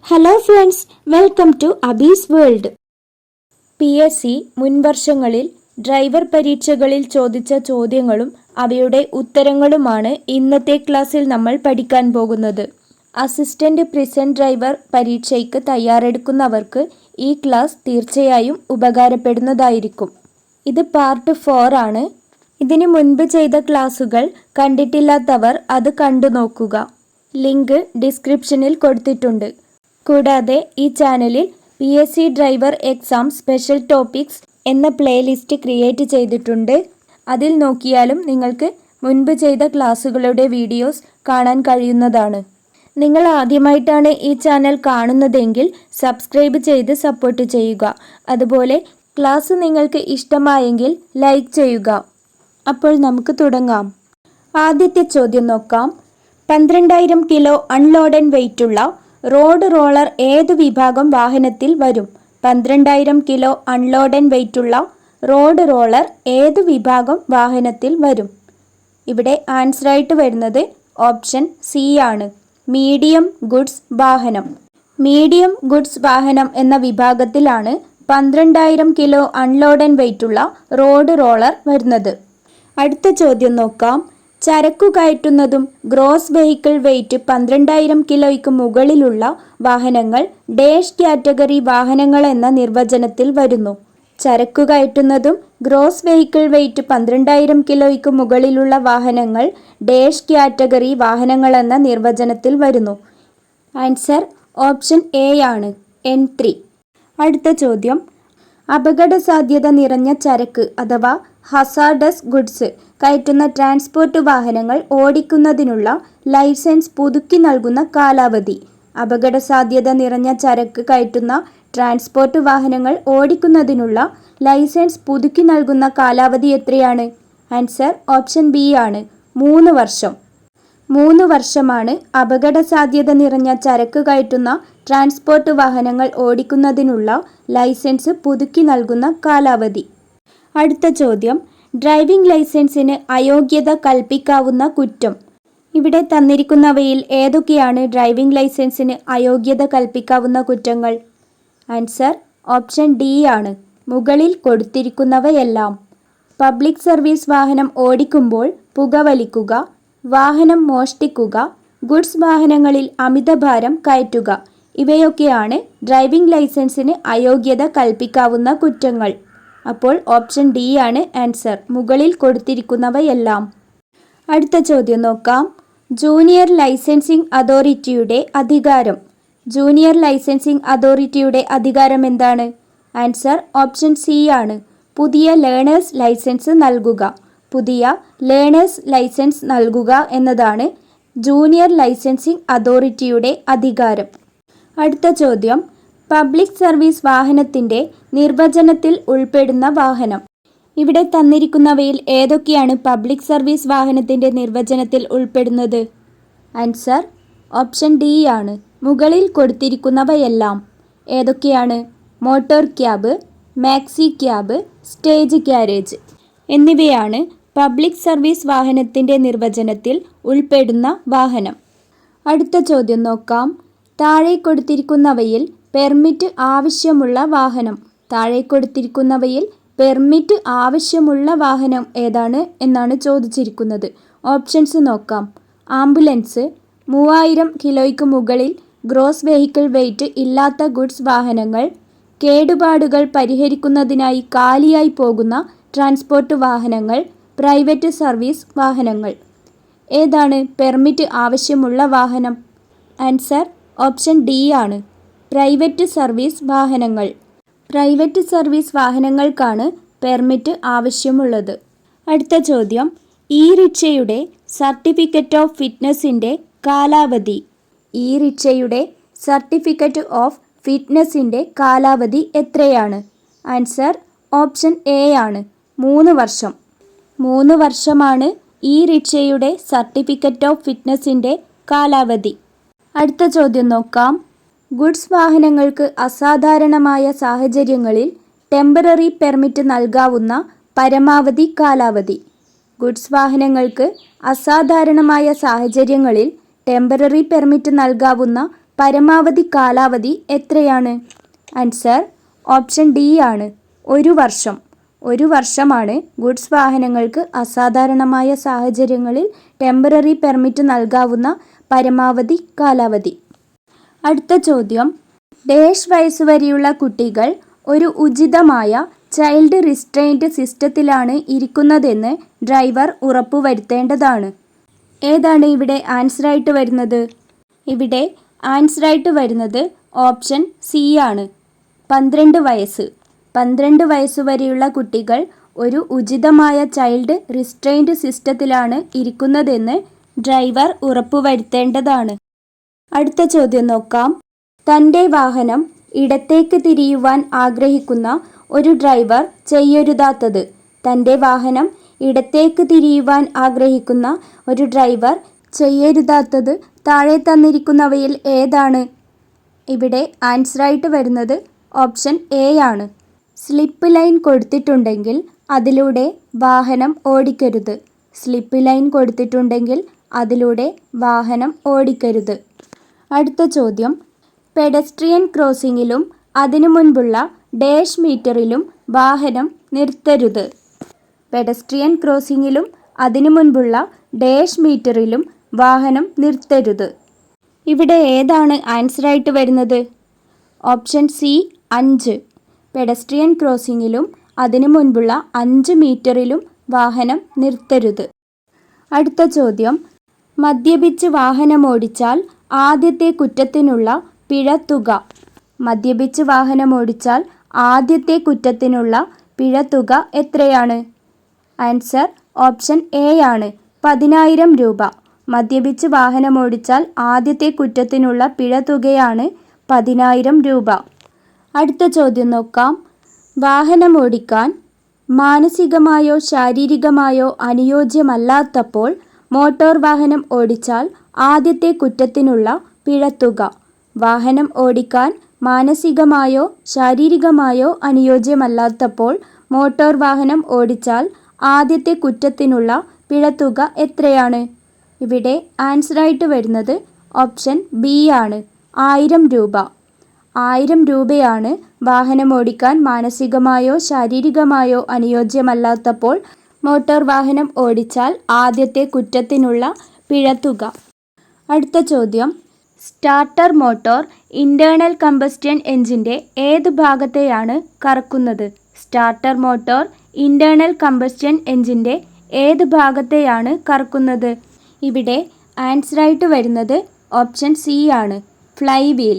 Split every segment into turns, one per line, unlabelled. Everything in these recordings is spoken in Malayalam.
Hello friends, welcome to Abi's world. PSC മുൻവർഷങ്ങളിൽ ഡ്രൈവർ പരീക്ഷകളിൽ ചോദിച്ച ചോദ്യങ്ങളും അവയുടെ ഉത്തരങ്ങളുമാണ് ഇന്നത്തെ ക്ലാസ്സിൽ നമ്മൾ പഠിക്കാൻ പോകുന്നത്. അസിസ്റ്റന്റ് പ്രിസൺ ഡ്രൈവർ പരീക്ഷയ്ക്ക് തയ്യാറെടുക്കുന്നവർക്ക് ഈ ക്ലാസ് തീർച്ചയായും ഉപകാരപ്പെടുന്നതായിരിക്കും. ഇത് പാർട്ട് 4 ആണ്. ഇതിനു മുൻപ് ചെയ്ത ക്ലാസുകൾ കണ്ടിട്ടില്ലാത്തവർ അത് കണ്ടു നോക്കുക. ലിങ്ക് ഡിസ്ക്രിപ്ഷനിൽ കൊടുത്തിട്ടുണ്ട്. കൂടാതെ ഈ ചാനലിൽ PSC driver exam special topics എന്ന പ്ലേലിസ്റ്റ് ക്രിയേറ്റ് ചെയ്തിട്ടുണ്ട്. അതിൽ നോക്കിയാലും നിങ്ങൾക്ക് മുൻപ് ചെയ്ത ക്ലാസ്സുകളുടെ വീഡിയോസ് കാണാൻ കഴിയുന്നതാണ്. നിങ്ങൾ ആദ്യമായിട്ടാണ് ഈ ചാനൽ കാണുന്നതെങ്കിൽ സബ്സ്ക്രൈബ് ചെയ്ത് സപ്പോർട്ട് ചെയ്യുക. അതുപോലെ ക്ലാസ് നിങ്ങൾക്ക് ഇഷ്ടമായെങ്കിൽ ലൈക്ക് ചെയ്യുക. അപ്പോൾ നമുക്ക് തുടങ്ങാം. ആദ്യത്തെ ചോദ്യം നോക്കാം. 12,000 കിലോ അൺലോഡഡ് വെയ്റ്റുള്ള റോഡ് റോളർ ഏതു വിഭാഗം വാഹനത്തിൽ വരും? 12,000 കിലോ അൺലോഡഡ് വെയ്റ്റുള്ള റോഡ് റോളർ ഏതു വിഭാഗം വാഹനത്തിൽ വരും? ഇവിടെ ആൻസർ ആയിട്ട് വരുന്നത് ഓപ്ഷൻ സി ആണ്, മീഡിയം ഗുഡ്സ് വാഹനം. മീഡിയം ഗുഡ്സ് വാഹനം എന്ന വിഭാഗത്തിലാണ് 12,000 കിലോ അൺലോഡഡ് വെയ്റ്റുള്ള റോഡ് റോളർ വരുന്നത്. അടുത്ത ചോദ്യം നോക്കാം. ചരക്കു കയറ്റുന്നതും ഗ്രോസ് വെഹിക്കിൾ വെയ്റ്റ് 12,000 കിലോയ്ക്ക് മുകളിലുള്ള വാഹനങ്ങൾ ഡാഷ് കാറ്റഗറി വാഹനങ്ങൾ എന്ന നിർവചനത്തിൽ വരുന്നു. ചരക്കു കയറ്റുന്നതും ഗ്രോസ് വെഹിക്കിൾ വെയ്റ്റ് 12,000 കിലോയ്ക്ക് മുകളിലുള്ള വാഹനങ്ങൾ ഡാഷ് കാറ്റഗറി വാഹനങ്ങൾ എന്ന നിർവചനത്തിൽ വരുന്നു. ആൻസർ ഓപ്ഷൻ എ ആണ്, N3. അടുത്ത ചോദ്യം. അപകട സാധ്യത നിറഞ്ഞ ചരക്ക് അഥവാ ഹസാർഡസ് ഗുഡ്സ് കയറ്റുന്ന ട്രാൻസ്പോർട്ട് വാഹനങ്ങൾ ഓടിക്കുന്നതിനുള്ള ലൈസൻസ് പുതുക്കി നൽകുന്ന കാലാവധി. അപകട സാധ്യത നിറഞ്ഞ ചരക്ക് കയറ്റുന്ന ട്രാൻസ്പോർട്ട് വാഹനങ്ങൾ ഓടിക്കുന്നതിനുള്ള ലൈസൻസ് പുതുക്കി നൽകുന്ന കാലാവധി എത്രയാണ്? ആൻസർ ഓപ്ഷൻ ബി ആണ്, 3 വർഷം. 3 വർഷമാണ് അപകട സാധ്യത നിറഞ്ഞ ചരക്ക് കയറ്റുന്ന ട്രാൻസ്പോർട്ട് വാഹനങ്ങൾ ഓടിക്കുന്നതിനുള്ള ലൈസൻസ് പുതുക്കി നൽകുന്ന കാലാവധി. അടുത്ത ചോദ്യം. ഡ്രൈവിംഗ് ലൈസൻസിന് അയോഗ്യത കൽപ്പിക്കാവുന്ന കുറ്റം. ഇവിടെ തന്നിരിക്കുന്നവയിൽ ഏതൊക്കെയാണ് ഡ്രൈവിംഗ് ലൈസൻസിന് അയോഗ്യത കൽപ്പിക്കാവുന്ന കുറ്റങ്ങൾ? ആൻസർ ഓപ്ഷൻ ഡി ആണ്, മുകളിൽ കൊടുത്തിരിക്കുന്നവയെല്ലാം. പബ്ലിക് സർവീസ് വാഹനം ഓടിക്കുമ്പോൾ പുകവലിക്കുക, വാഹനം മോഷ്ടിക്കുക, ഗുഡ്സ് വാഹനങ്ങളിൽ അമിതഭാരം കയറ്റുക, ഇവയൊക്കെയാണ് ഡ്രൈവിംഗ് ലൈസൻസിന് അയോഗ്യത കൽപ്പിക്കാവുന്ന കുറ്റങ്ങൾ. അപ്പോൾ ഓപ്ഷൻ ഡി ആണ് ആൻസർ, മുകളിൽ കൊടുത്തിരിക്കുന്നവയെല്ലാം. അടുത്ത ചോദ്യം നോക്കാം. ജൂനിയർ ലൈസൻസിംഗ് അതോറിറ്റിയുടെ അധികാരം. ജൂനിയർ ലൈസൻസിംഗ് അതോറിറ്റിയുടെ അധികാരം എന്താണ്? ആൻസർ ഓപ്ഷൻ സി ആണ്, പുതിയ ലേണേഴ്സ് ലൈസൻസ് നൽകുക. പുതിയ ലേണേഴ്സ് ലൈസൻസ് നൽകുക എന്നതാണ് ജൂനിയർ ലൈസൻസിംഗ് അതോറിറ്റിയുടെ അധികാരം. അടുത്ത ചോദ്യം. പബ്ലിക് സർവീസ് വാഹനത്തിൻ്റെ നിർവചനത്തിൽ ഉൾപ്പെടുന്ന വാഹനം. ഇവിടെ തന്നിരിക്കുന്നവയിൽ ഏതൊക്കെയാണ് പബ്ലിക് സർവീസ് വാഹനത്തിൻ്റെ നിർവചനത്തിൽ ഉൾപ്പെടുന്നത്? ആൻസർ ഓപ്ഷൻ ഡി ആണ്, മുകളിൽ കൊടുത്തിരിക്കുന്നവയെല്ലാം. ഏതൊക്കെയാണ്? Motor cab, maxi cab, stage carriage എന്നിവയാണ് പബ്ലിക് സർവീസ് വാഹനത്തിൻ്റെ നിർവചനത്തിൽ ഉൾപ്പെടുന്ന വാഹനം. അടുത്ത ചോദ്യം നോക്കാം. താഴെ കൊടുത്തിരിക്കുന്നവയിൽ പെർമിറ്റ് ആവശ്യമുള്ള വാഹനം. താഴെ കൊടുത്തിരിക്കുന്നവയിൽ പെർമിറ്റ് ആവശ്യമുള്ള വാഹനം ഏതാണ് എന്നാണ് ചോദിച്ചിരിക്കുന്നത്. ഓപ്ഷൻസ് നോക്കാം. ആംബുലൻസ്, 3,000 കിലോയ്ക്ക് മുകളിൽ ഗ്രോസ് വെഹിക്കിൾ വെയ്റ്റ് ഇല്ലാത്ത ഗുഡ്സ് വാഹനങ്ങൾ, കേടുപാടുകൾ പരിഹരിക്കുന്നതിനായി കാലിയായി പോകുന്ന ട്രാൻസ്പോർട്ട് വാഹനങ്ങൾ, പ്രൈവറ്റ് സർവീസ് വാഹനങ്ങൾ. ഏതാണ് പെർമിറ്റ് ആവശ്യമുള്ള വാഹനം? ആൻസർ ഓപ്ഷൻ ഡി ആണ്, പ്രൈവറ്റ് സർവീസ് വാഹനങ്ങൾ. പ്രൈവറ്റ് സർവീസ് വാഹനങ്ങൾക്കാണ് പെർമിറ്റ് ആവശ്യമുള്ളത്. അടുത്ത ചോദ്യം. ഇ റിക്ഷയുടെ സർട്ടിഫിക്കറ്റ് ഓഫ് ഫിറ്റ്നസിൻ്റെ കാലാവധി. ഇ റിക്ഷയുടെ സർട്ടിഫിക്കറ്റ് ഓഫ് ഫിറ്റ്നസിൻ്റെ കാലാവധി എത്രയാണ്? ആൻസർ ഓപ്ഷൻ എ ആണ്, 3 വർഷം. 3 വർഷമാണ് ഇ റിക്ഷയുടെ സർട്ടിഫിക്കറ്റ് ഓഫ് ഫിറ്റ്നസിൻ്റെ കാലാവധി. അടുത്ത ചോദ്യം നോക്കാം. ഗുഡ്സ് വാഹനങ്ങൾക്ക് അസാധാരണമായ സാഹചര്യങ്ങളിൽ ടെമ്പററി പെർമിറ്റ് നൽകാവുന്ന പരമാവധി കാലാവധി. ഗുഡ്സ് വാഹനങ്ങൾക്ക് അസാധാരണമായ സാഹചര്യങ്ങളിൽ ടെമ്പററി പെർമിറ്റ് നൽകാവുന്ന പരമാവധി കാലാവധി എത്രയാണ്? ആൻസർ ഓപ്ഷൻ ഡി ആണ്, 1 വർഷം. 1 വർഷമാണ് ഗുഡ്സ് വാഹനങ്ങൾക്ക് അസാധാരണമായ സാഹചര്യങ്ങളിൽ ടെമ്പററി പെർമിറ്റ് നൽകാവുന്ന പരമാവധി കാലാവധി. അടുത്ത ചോദ്യം, ഡേഷ് വയസ്സുവരെയുള്ള കുട്ടികൾ ഒരു ഉചിതമായ ചൈൽഡ് റിസ്ട്രെയിൻറ്റ് സിസ്റ്റത്തിലാണ് ഇരിക്കുന്നതെന്ന് ഡ്രൈവർ ഉറപ്പുവരുത്തേണ്ടതാണ്. ഏതാണ് ഇവിടെ ആൻസറായിട്ട് വരുന്നത്? ഇവിടെ ആൻസറായിട്ട് വരുന്നത് ഓപ്ഷൻ സി ആണ്, 12 വയസ്സ്. 12 വയസ്സുവരെയുള്ള കുട്ടികൾ ഒരു ഉചിതമായ ചൈൽഡ് റിസ്ട്രെയിൻറ്റ് സിസ്റ്റത്തിലാണ് ഇരിക്കുന്നതെന്ന് ഡ്രൈവർ ഉറപ്പുവരുത്തേണ്ടതാണ്. അടുത്ത ചോദ്യം നോക്കാം. തൻ്റെ വാഹനം ഇടത്തേക്ക് തിരിയുവാൻ ആഗ്രഹിക്കുന്ന ഒരു ഡ്രൈവർ ചെയ്യരുതാത്തത്. തൻ്റെ വാഹനം ഇടത്തേക്ക് തിരിയുവാൻ ആഗ്രഹിക്കുന്ന ഒരു ഡ്രൈവർ ചെയ്യരുതാത്തത് താഴെ തന്നിരിക്കുന്നവയിൽ ഏതാണ്? ഇവിടെ ആൻസറായിട്ട് വരുന്നത് ഓപ്ഷൻ എ ആണ്. സ്ലിപ്പ് ലൈൻ കൊടുത്തിട്ടുണ്ടെങ്കിൽ അതിലൂടെ വാഹനം ഓടിക്കരുത്. സ്ലിപ്പ് ലൈൻ കൊടുത്തിട്ടുണ്ടെങ്കിൽ അതിലൂടെ വാഹനം ഓടിക്കരുത്. അടുത്ത ചോദ്യം, പെഡസ്ട്രിയൻ ക്രോസിങ്ങിലും അതിനു മുൻപുള്ള ഡാഷ് മീറ്ററിലും വാഹനം നിർത്തരുത്. പെഡസ്ട്രിയൻ ക്രോസിങ്ങിലും അതിനു മുൻപുള്ള ഡാഷ് മീറ്ററിലും വാഹനം നിർത്തരുത്. ഇവിടെ ഏതാണ് ആൻസറായിട്ട് വരുന്നത്? Option C 5. പെഡസ്ട്രിയൻ ക്രോസിങ്ങിലും അതിനു മുൻപുള്ള 5 മീറ്ററിലും വാഹനം നിർത്തരുത്. അടുത്ത ചോദ്യം, മദ്യപിച്ച് വാഹനമോടിച്ചാൽ ആദ്യത്തെ കുറ്റത്തിനുള്ള പിഴ തുക. മദ്യപിച്ച് വാഹനമോടിച്ചാൽ ആദ്യത്തെ കുറ്റത്തിനുള്ള പിഴ തുക എത്രയാണ്? ആൻസർ ഓപ്ഷൻ എ ആണ്, 10,000 രൂപ. മദ്യപിച്ച് വാഹനമോടിച്ചാൽ ആദ്യത്തെ കുറ്റത്തിനുള്ള പിഴ തുകയാണ് 10,000 രൂപ. അടുത്ത ചോദ്യം നോക്കാം. വാഹനമോടിക്കാൻ മാനസികമായോ ശാരീരികമായോ അനുയോജ്യമല്ലാത്തപ്പോൾ മോട്ടോർ വാഹനം ഓടിച്ചാൽ ആദ്യത്തെ കുറ്റത്തിനുള്ള പിഴത്തുക. വാഹനം ഓടിക്കാൻ മാനസികമായോ ശാരീരികമായോ അനുയോജ്യമല്ലാത്തപ്പോൾ മോട്ടോർ വാഹനം ഓടിച്ചാൽ ആദ്യത്തെ കുറ്റത്തിനുള്ള പിഴത്തുക എത്രയാണ്? ഇവിടെ ആൻസറായിട്ട് വരുന്നത് ഓപ്ഷൻ ബി ആണ്, 1000 രൂപ. 1000 രൂപയാണ് വാഹനമോടിക്കാൻ മാനസികമായോ ശാരീരികമായോ അനുയോജ്യമല്ലാത്തപ്പോൾ മോട്ടോർ വാഹനം ഓടിച്ചാൽ ആദ്യത്തെ കുറ്റത്തിനുള്ള പിഴത്തുക. അടുത്ത ചോദ്യം, സ്റ്റാർട്ടർ മോട്ടോർ ഇൻറ്റേർണൽ കമ്പസ്റ്റൻ എഞ്ചിൻ്റെ ഏത് ഭാഗത്തെയാണ് കറക്കുന്നത്? സ്റ്റാർട്ടർ മോട്ടോർ ഇൻറ്റേർണൽ കമ്പസ്റ്റൻ എഞ്ചിൻ്റെ ഏത് ഭാഗത്തെയാണ് കറക്കുന്നത്? ഇവിടെ ആൻസറായിട്ട് വരുന്നത് ഓപ്ഷൻ സി ആണ്, ഫ്ലൈ വീൽ.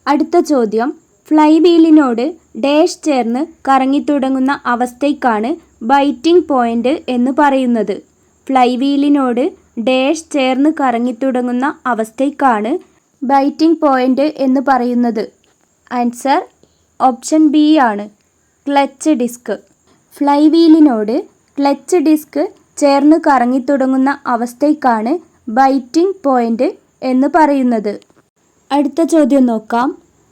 അടുത്ത ചോദ്യം, ഫ്ലൈ വീലിനോട് ഡാഷ് ചേർന്ന് കറങ്ങിത്തുടങ്ങുന്ന അവസ്ഥയ്ക്കാണ് ബൈറ്റിംഗ് പോയിൻ്റ് എന്ന് പറയുന്നത്. ഫ്ലൈ വീലിനോട് ഡാഷ് ചേർന്ന് കറങ്ങിത്തുടങ്ങുന്ന അവസ്ഥയ്ക്കാണ് ബൈറ്റിംഗ് പോയിൻ്റ് എന്ന് പറയുന്നത്. ആൻസർ ഓപ്ഷൻ ബി ആണ്, ക്ലച്ച് ഡിസ്ക്. ഫ്ലൈ വീലിനോട് ക്ലച്ച് ഡിസ്ക് ചേർന്ന് കറങ്ങിത്തുടങ്ങുന്ന അവസ്ഥയ്ക്കാണ് ബൈറ്റിംഗ് പോയിൻ്റ് എന്ന് പറയുന്നത്. അടുത്ത ചോദ്യം നോക്കാം.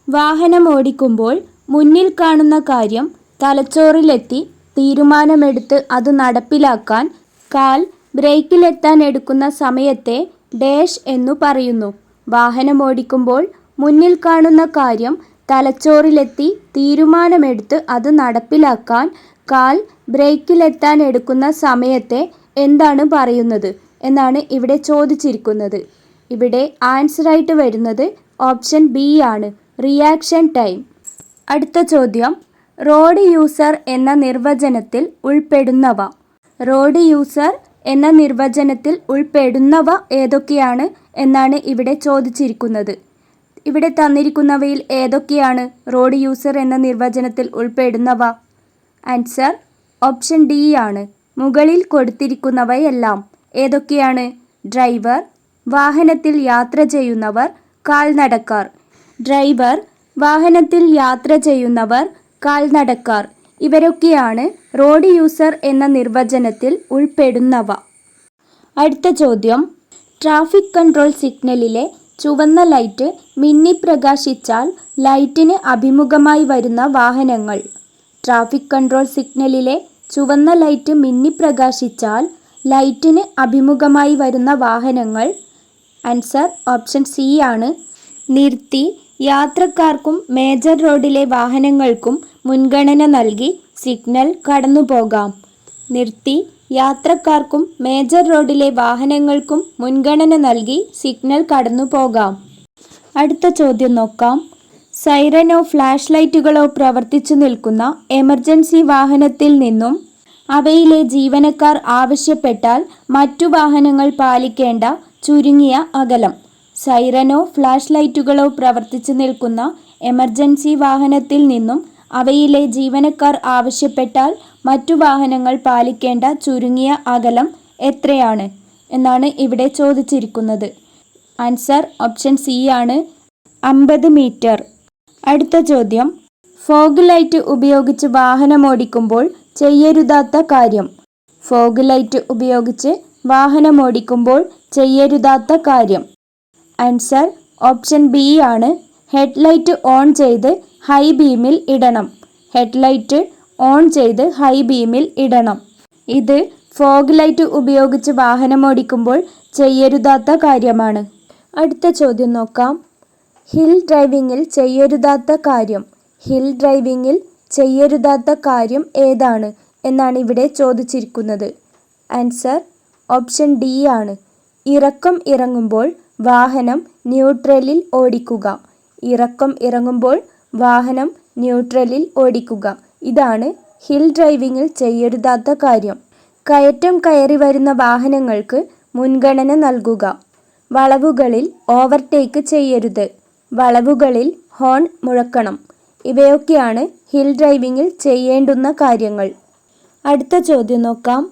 വാഹനം ഓടിക്കുമ്പോൾ മുന്നിൽ കാണുന്ന കാര്യം തലച്ചോറിലെത്തി തീരുമാനമെടുത്ത് അത് നടപ്പിലാക്കാൻ കാൽ ബ്രേക്കിലെത്താൻ എടുക്കുന്ന സമയത്തെ ഡാഷ് എന്നു പറയുന്നു. വാഹനമോടിക്കുമ്പോൾ മുന്നിൽ കാണുന്ന കാര്യം തലച്ചോറിലെത്തി തീരുമാനമെടുത്ത് അത് നടപ്പിലാക്കാൻ കാൽ ബ്രേക്കിലെത്താൻ എടുക്കുന്ന സമയത്തെ എന്താണ് പറയുന്നത് എന്നാണ് ഇവിടെ ചോദിച്ചിരിക്കുന്നത്. ഇവിടെ ആൻസറായിട്ട് വരുന്നത് ഓപ്ഷൻ ബി ആണ്, റിയാക്ഷൻ ടൈം. അടുത്ത ചോദ്യം, റോഡ് യൂസർ എന്ന നിർവചനത്തിൽ ഉൾപ്പെടുന്നവ. റോഡ് യൂസർ എന്ന നിർവചനത്തിൽ ഉൾപ്പെടുന്നവ ഏതൊക്കെയാണ് എന്നാണ് ഇവിടെ ചോദിച്ചിരിക്കുന്നത്. ഇവിടെ തന്നിരിക്കുന്നവയിൽ ഏതൊക്കെയാണ് റോഡ് യൂസർ എന്ന നിർവചനത്തിൽ ഉൾപ്പെടുന്നവ? ആൻസർ ഓപ്ഷൻ ഡി ആണ്, മുകളിൽ കൊടുത്തിരിക്കുന്നവയെല്ലാം. ഏതൊക്കെയാണ്? ഡ്രൈവർ, വാഹനത്തിൽ യാത്ര ചെയ്യുന്നവർ, കാൽനടക്കാർ. ഡ്രൈവർ, വാഹനത്തിൽ യാത്ര ചെയ്യുന്നവർ, കാൽനടക്കാർ ഇവരൊക്കെയാണ് റോഡ് യൂസർ എന്ന നിർവചനത്തിൽ ഉൾപ്പെടുന്നവ. അടുത്ത ചോദ്യം, ട്രാഫിക് കൺട്രോൾ സിഗ്നലിലെ ചുവന്ന ലൈറ്റ് മിന്നിപ്രകാശിച്ചാൽ ലൈറ്റിന് അഭിമുഖമായി വരുന്ന വാഹനങ്ങൾ. ട്രാഫിക് കൺട്രോൾ സിഗ്നലിലെ ചുവന്ന ലൈറ്റ് മിന്നിപ്രകാശിച്ചാൽ ലൈറ്റിന് അഭിമുഖമായി വരുന്ന വാഹനങ്ങൾ. ആൻസർ ഓപ്ഷൻ സി ആണ്, നിർത്തി യാത്രക്കാർക്കും മേജർ റോഡിലെ വാഹനങ്ങൾക്കും മുൻഗണന നൽകി സിഗ്നൽ കടന്നുപോകാം. നിർത്തി യാത്രക്കാർക്കും മേജർ റോഡിലെ വാഹനങ്ങൾക്കും മുൻഗണന നൽകി സിഗ്നൽ കടന്നുപോകാം. അടുത്ത ചോദ്യം നോക്കാം. സൈറനോ ഫ്ലാഷ് ലൈറ്റുകളോ പ്രവർത്തിച്ചു നിൽക്കുന്ന എമർജൻസി വാഹനത്തിൽ നിന്നും അവയിലെ ജീവനക്കാർ ആവശ്യപ്പെട്ടാൽ മറ്റു വാഹനങ്ങൾ പാലിക്കേണ്ട ചുരുങ്ങിയ അകലം. സൈറനോ ഫ്ലാഷ് ലൈറ്റുകളോ പ്രവർത്തിച്ചു നിൽക്കുന്ന എമർജൻസി വാഹനത്തിൽ നിന്നും അവയിലെ ജീവനക്കാർ ആവശ്യപ്പെട്ടാൽ മറ്റു വാഹനങ്ങൾ പാലിക്കേണ്ട ചുരുങ്ങിയ അകലം എത്രയാണ് എന്നാണ് ഇവിടെ ചോദിച്ചിരിക്കുന്നത്. ആൻസർ ഓപ്ഷൻ സി ആണ്, 50 മീറ്റർ. അടുത്ത ചോദ്യം. ഫോഗ് ലൈറ്റ് ഉപയോഗിച്ച് വാഹനമോടിക്കുമ്പോൾ ചെയ്യരുതാത്ത കാര്യം. ഫോഗ് ലൈറ്റ് ഉപയോഗിച്ച് വാഹനമോടിക്കുമ്പോൾ ചെയ്യരുതാത്ത കാര്യം. ആൻസർ ഓപ്ഷൻ ബി ആണ്, ഹെഡ്ലൈറ്റ് ഓൺ ചെയ്ത് ഹൈ ബീമിൽ ഇടണം. ഹെഡ്ലൈറ്റ് ഓൺ ചെയ്ത് ഹൈ ബീമിൽ ഇടണം. ഇത് ഫോഗ് ലൈറ്റ് ഉപയോഗിച്ച് വാഹനമോടിക്കുമ്പോൾ ചെയ്യരുതാത്ത കാര്യമാണ്. അടുത്ത ചോദ്യം നോക്കാം. ഹിൽ ഡ്രൈവിങ്ങിൽ ചെയ്യരുതാത്ത കാര്യം. ഹിൽ ഡ്രൈവിങ്ങിൽ ചെയ്യരുതാത്ത കാര്യം ഏതാണ് എന്നാണ് ഇവിടെ ചോദിച്ചിരിക്കുന്നത്. ആൻസർ ഓപ്ഷൻ ഡി ആണ്, ഇറക്കം ഇറങ്ങുമ്പോൾ വാഹനം ന്യൂട്രലിൽ ഓടിക്കുക. ഇറക്കം ഇറങ്ങുമ്പോൾ വാഹനം ന്യൂട്രലിൽ ഓടിക്കുക. ഇതാണ് ഹിൽ ഡ്രൈവിങ്ങിൽ ചെയ്യരുതാത്ത കാര്യം. കയറ്റം കയറി വരുന്ന വാഹനങ്ങൾക്ക് മുൻഗണന നൽകുക. വളവുകളിൽ ഓവർടേക്ക് ചെയ്യരുത്. വളവുകളിൽ ഹോൺ മുഴക്കണം. ഇവയൊക്കെയാണ് ഹിൽ ഡ്രൈവിങ്ങിൽ ചെയ്യേണ്ടുന്ന കാര്യങ്ങൾ. അടുത്ത ചോദ്യം നോക്കാം.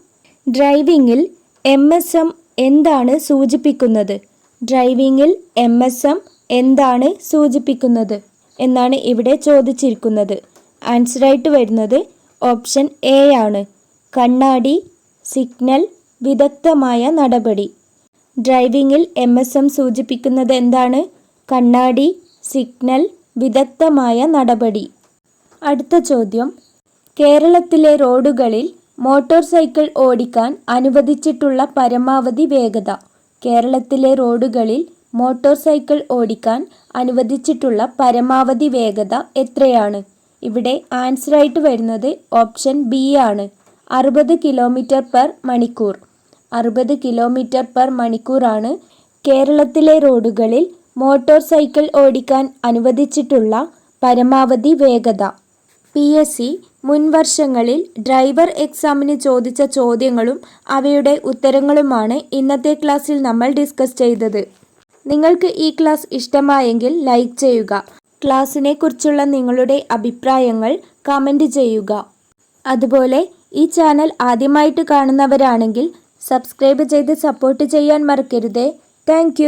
ഡ്രൈവിങ്ങിൽ MSM എന്താണ് സൂചിപ്പിക്കുന്നത്? ഡ്രൈവിങ്ങിൽ MSM എന്താണ് സൂചിപ്പിക്കുന്നത് എന്നാണ് ഇവിടെ ചോദിച്ചിരിക്കുന്നത്. ആൻസറായിട്ട് വരുന്നത് ഓപ്ഷൻ എ ആണ്, കണ്ണാടി, സിഗ്നൽ, വിദഗ്ധമായ നടപടി. ഡ്രൈവിങ്ങിൽ MSM സൂചിപ്പിക്കുന്നത് എന്താണ്? കണ്ണാടി, സിഗ്നൽ, വിദഗ്ധമായ നടപടി. അടുത്ത ചോദ്യം. കേരളത്തിലെ റോഡുകളിൽ മോട്ടോർ സൈക്കിൾ ഓടിക്കാൻ അനുവദിച്ചിട്ടുള്ള പരമാവധി വേഗത. കേരളത്തിലെ റോഡുകളിൽ മോട്ടോർ സൈക്കിൾ ഓടിക്കാൻ അനുവദിച്ചിട്ടുള്ള പരമാവധി വേഗത എത്രയാണ്? ഇവിടെ ആൻസറായിട്ട് വരുന്നത് ഓപ്ഷൻ ബി ആണ്, 60 km/മണിക്കൂർ. 60 km/മണിക്കൂറാണ് കേരളത്തിലെ റോഡുകളിൽ മോട്ടോർ സൈക്കിൾ ഓടിക്കാൻ അനുവദിച്ചിട്ടുള്ള പരമാവധി വേഗത. PSC മുൻവർഷങ്ങളിൽ ഡ്രൈവർ എക്സാമിന് ചോദിച്ച ചോദ്യങ്ങളും അവയുടെ ഉത്തരങ്ങളുമാണ് ഇന്നത്തെ ക്ലാസ്സിൽ നമ്മൾ ഡിസ്കസ് ചെയ്തത്. നിങ്ങൾക്ക് ഈ ക്ലാസ് ഇഷ്ടമായെങ്കിൽ ലൈക്ക് ചെയ്യുക. ക്ലാസ്സിനെ കുറിച്ചുള്ള നിങ്ങളുടെ അഭിപ്രായങ്ങൾ കമൻറ്റ് ചെയ്യുക. അതുപോലെ ഈ ചാനൽ ആദ്യമായിട്ട് കാണുന്നവരാണെങ്കിൽ സബ്സ്ക്രൈബ് ചെയ്ത് സപ്പോർട്ട് ചെയ്യാൻ മറക്കരുതേ. താങ്ക്